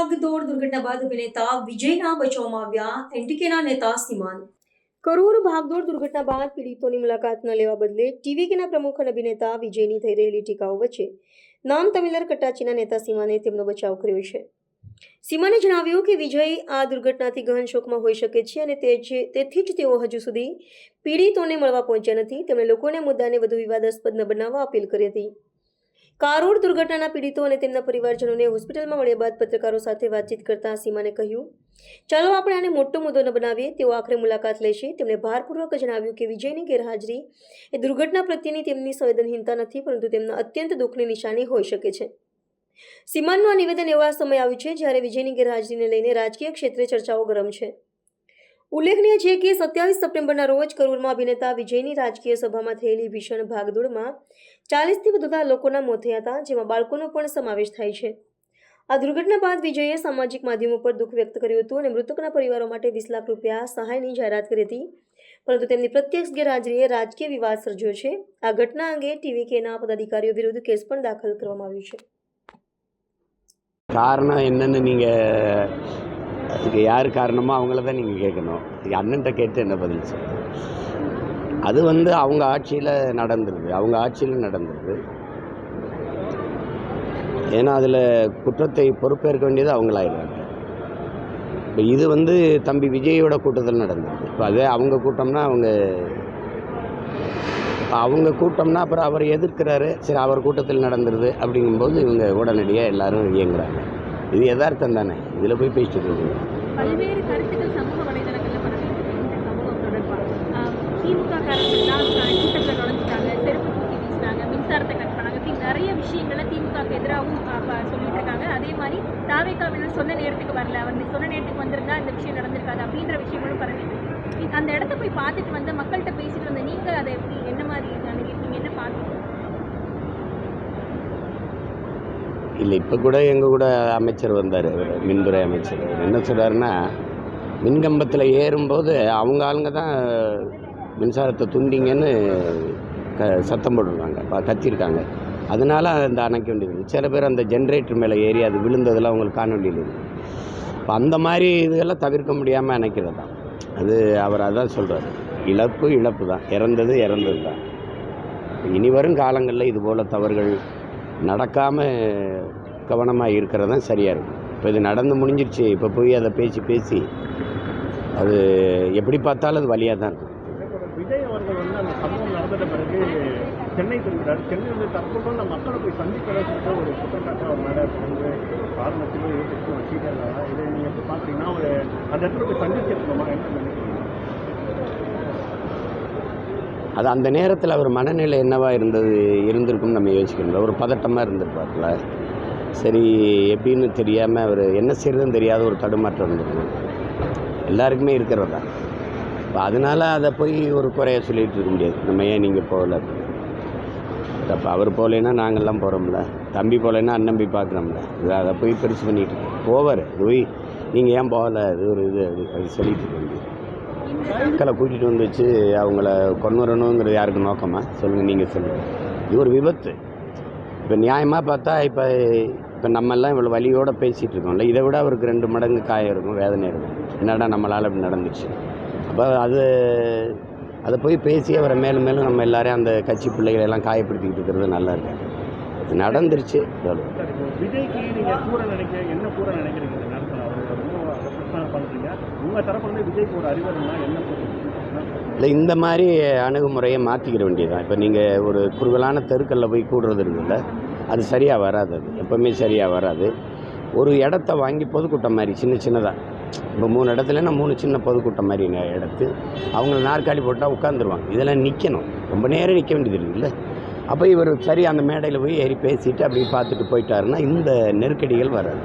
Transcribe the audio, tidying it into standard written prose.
ભાગદોડ દુર્ઘટના બાદ અભિનેતા વિજયના બચાવમાં આવ્યા એનટીકેના નેતા સીમાન. કરોડ ભાગદોડ દુર્ઘટના બાદ પીડિતોની મુલાકાત ન લેવા બદલે ટીવીકેના પ્રમુખ અને અભિનેતા વિજયની થઈ રહેલી ટીકાઓ વચ્ચે નામ તમિલર કટ્ટાચીના નેતા સીમાને તેમનો બચાવ કર્યો છે. સીમાને જણાવ્યું કે વિજય આ દુર્ઘટનાથી ગહન શોકમાં હોઈ શકે છે અને તેથી જ તેઓ હજુ સુધી પીડિતોને મળવા પહોંચ્યા નથી. તેમણે લોકોને મુદ્દાને વધુ વિવાદાસ્પદ ન બનાવવા અપીલ કરી હતી. કારોડ દુર્ઘટનાના પીડિતો અને તેમના પરિવારજનોને હોસ્પિટલમાં મળ્યા બાદ પત્રકારો સાથે વાતચીત કરતા સીમાને કહ્યું, ચાલો આપણે આને મોટો મુદ્દો ન બનાવીએ. તેઓ આખરે મુલાકાત લેશે. તેમણે ભારપૂર્વક જણાવ્યું કે વિજયની ગેરહાજરી એ દુર્ઘટના પ્રત્યેની તેમની સંવેદનહીનતા નથી, પરંતુ તેમના અત્યંત દુઃખની નિશાની હોઈ શકે છે. સીમાનનું આ નિવેદન એવા સમય આવ્યું છે જ્યારે વિજયની ગેરહાજરીને લઈને રાજકીય ક્ષેત્રે ચર્ચાઓ ગરમ છે. ઉલ્લેખનીય છે કે 27 સપ્ટેમ્બરના રોજ કરૂરમાં અભિનેતા વિજયની રાજકીય સભામાં થયેલી ભીષણ ભાગદોડમાં 40થી વધુ લોકોના મોત થયા હતા, જેમાં બાળકોનો પણ સમાવેશ થાય છે. આ દુર્ઘટના બાદ વિજયે સામાજિક માધ્યમો પર દુઃખ વ્યક્ત કર્યું હતું અને મૃતકના પરિવારો માટે 20 લાખ રૂપિયા સહાયની જાહેરાત કરી હતી, પરંતુ તેમની પ્રત્યક્ષ ગેરહાજરીએ રાજકીય વિવાદ સર્જ્યો છે. આ ઘટના અંગે ટીવીકેના પદાધિકારીઓ વિરુદ્ધ કેસ પણ દાખલ કરવામાં આવ્યો છે. காரணம் என்னன்னு நீங்கள் அதுக்கு யார் காரணமோ அவங்கள தான் நீங்கள் கேட்கணும். அண்ணன்ட்ட கேட்டு என்ன பதில் சொல்லுங்கள். அது அவங்க ஆட்சியில் நடந்துருது. ஏன்னா அதில் குற்றத்தை பொறுப்பேற்க வேண்டியது அவங்களாயிடுறாங்க. இப்போ இது தம்பி விஜயோட கூட்டத்தில் நடந்தது. இப்போ அதே அவங்க கூட்டம்னா அவங்க கூட்டம்னா அப்புறம் அவர் எதிர்க்கிறாரு. சரி, அவர் கூட்டத்தில் நடந்துருது அப்படிங்கும்போது இவங்க உடனடியாக எல்லாரும் இயங்குறாங்க. இது யதார்த்தம் தானே. இதில் போய் பேசிட்டு இருக்கீங்க. பல்வேறு கருத்துக்கள் சமூக வலைதளங்களில் பரவிட்டு இந்த சம்பவம் தொடர்பாக திமுக கூட்டத்தில் நுழைஞ்சிட்டாங்க, செருப்பு தூக்கி வீசினாங்க, மின்சாரத்தை கட் பண்ணாங்க, இப்படி நிறைய விஷயங்களை திமுக எதிராகவும் சொல்லிட்டு இருக்காங்க. அதே மாதிரி தாவேக்காவினர் சொன்ன நேரத்துக்கு வரல, அவர் சொன்ன நேரத்துக்கு வந்திருந்தா இந்த விஷயம் நடந்திருக்காது அப்படின்ற விஷயங்களும் பரவிட்டு இருக்கு. அந்த இடத்த போய் பார்த்துட்டு வந்த மக்கள்கிட்ட பேசிட்டு வந்த நீங்கள் அதை எப்படி என்ன மாதிரி நினைக்கிறீங்க, என்ன பார்த்தீங்க? இல்லை, இப்போ கூட எங்கள் கூட அமைச்சர் வந்தார், மின்துறை அமைச்சர். என்ன சொல்கிறாருன்னா, மின்கம்பத்தில் ஏறும்போது அவங்க ஆளுங்க தான் மின்சாரத்தை துண்டிங்கன்னு சத்தம் போட்டுருக்காங்க, கத்திருக்காங்க. அதனால அந்த அணைக்க வேண்டியது. சில பேர் அந்த ஜென்ரேட்டர் மேலே ஏறி அது விழுந்ததெல்லாம் அவங்களுக்கு காண வேண்டியது. இப்போ அந்த மாதிரி இதெல்லாம் தவிர்க்க முடியாமல் அணைக்கிறது தான். அது அவர் அதான் சொல்கிறார், இழப்பு தான், இறந்தது தான். இனி வரும் காலங்களில் இதுபோல் தவறுகள் நடக்காமல் கவனமாக இருக்கிறது தான் சரியாக இருக்கும். இப்போ இது நடந்து முடிஞ்சிருச்சு. இப்போ போய் அதை பேசி அது எப்படி பார்த்தாலும் அது வழியாக தான் இருக்கும். விஜய் அவர்கள் அந்த சம்பவம் நடந்த பிறகு சென்னை திரும்பினார். சென்னை தற்போது மக்களை போய் சந்திக்கிறதுக்கு ஒரு குற்றச்சாட்டு அவர் மேலே காரணத்துக்கு வச்சுக்கிறாங்க. இதை நீங்கள் எப்படி பார்க்குறீங்கன்னா, ஒரு அந்த இடத்துல போய் சந்திச்சிருக்கணுமா என்ன நினைக்கிறீங்க? அது அந்த நேரத்தில் அவர் மனநிலை என்னவாக இருந்திருக்கும்னு நம்ம யோசிக்கணும். ஒரு பதட்டமாக இருந்திருப்பார்ல. சரி, எப்படின்னு தெரியாமல் அவர் என்ன செய்கிறதுன்னு தெரியாத ஒரு தடுமாற்றம் இருந்திருக்கும். எல்லாருக்குமே இருக்கிறது தான். இப்போ அதனால் அதை போய் ஒரு குறைய சொல்லிகிட்டு இருக்க முடியாது. நம்ம ஏன் நீங்கள் போகல, அப்போ அவர் போகலைன்னா நாங்கள்லாம் போகிறோம்ல, தம்பி போகலைன்னா அண்ணம்பி பார்க்குறோம்ல. அதை போய் பெருசு பண்ணிகிட்டு இருக்கோம். போவார், அது போய் நீங்கள் ஏன் போகலை, அது ஒரு அது சொல்லிகிட்டு இருக்க முடியாது. மக்களை கூட்டிகிட்டு வந்து வச்சு அவங்கள கொண்டு வரணுங்கிறது யாருக்கு நோக்கமா சொல்லுங்கள், நீங்கள் சொல்லுங்கள். இது ஒரு விபத்து. இப்போ நியாயமாக பார்த்தா இப்போ நம்மெல்லாம் இவ்வளோ வலியோடு பேசிகிட்டு இருக்கோம்ல, இதை விட அவருக்கு 2 மடங்கு காயம் இருக்கும், வேதனை இருக்கும். என்னடா நம்மளால் இப்படி நடந்துச்சு. அப்போ அதை போய் பேசி அவரை மேலும் நம்ம எல்லாரையும் அந்த கட்சி பிள்ளைகளெல்லாம் காயப்படுத்திக்கிட்டு இருக்கிறது நல்லா இருக்கு. இது நடந்துருச்சு. விஜய்க்கு நீங்கள் கூட என்ன கூட நினைக்கிறீங்க? இல்லை, இந்த மாதிரி அணுகுமுறையை மாற்றிக்கிற வேண்டியதுதான். இப்போ நீங்கள் ஒரு குறுகலான தெருக்களில் போய் கூடுறது இருக்குல்ல, அது சரியாக வராது. அது எப்போவுமே சரியாக வராது. ஒரு இடத்த வாங்கி பொதுக்கூட்டம் மாதிரி சின்னதாக, இப்போ 3 இடத்துலன்னா 3 சின்ன பொதுக்கூட்டம் மாதிரி எடுத்து அவங்கள நாற்காலி போட்டால் உட்காந்துருவாங்க. இதெல்லாம் நிற்கணும், ரொம்ப நேரம் நிற்க வேண்டியது இருக்குல்ல. அப்போ இவர் சரி அந்த மேடையில் போய் ஏறி பேசிட்டு அப்படி பார்த்துட்டு போயிட்டாருன்னா இந்த நெருக்கடிகள் வராது.